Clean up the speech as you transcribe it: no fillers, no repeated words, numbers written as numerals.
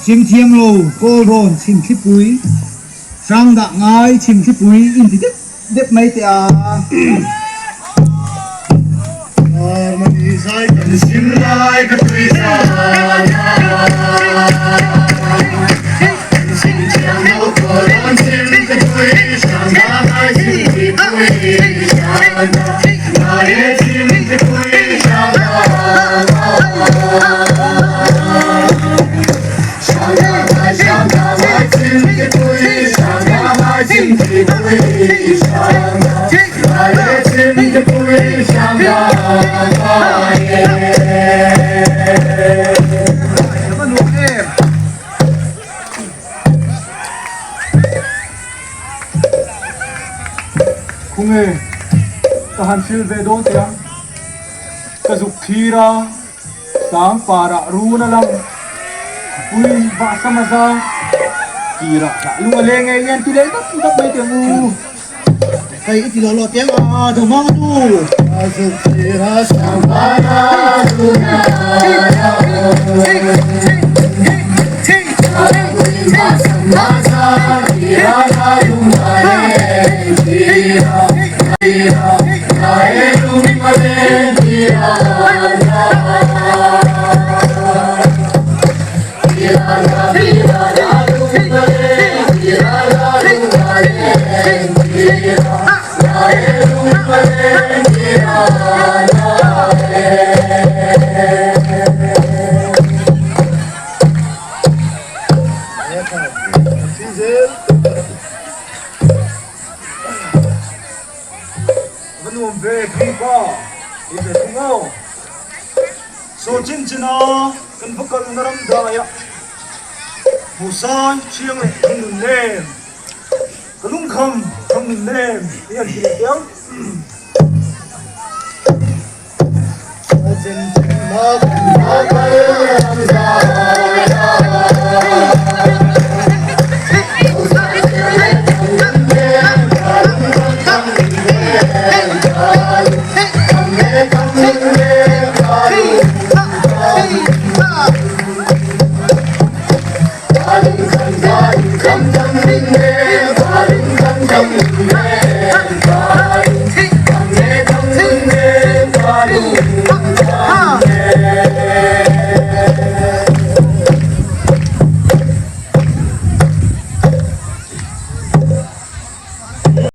chim chiêm lô cô rồn chim khí búi sang đã ngay chim khí búi in thì đếp mấy thì Harmony sai cần chim lai cái tùy xa chim chiêm lô cô rồn chim cái tùy sang đã ngay chim khí búi sang ngay chim cái tùy sang Kung tahan silve doon siya kazuk thira sang para ru na lang uy basa masa kira sa lungalenge yan tilay tak may tiang kay itilolo tiang dumang tu kazuk thira sang para ru na basa masa kira na lungalenge so chin china kan fakal naram daya musai chiang le thang nem kalung kham thang nem yan ti yang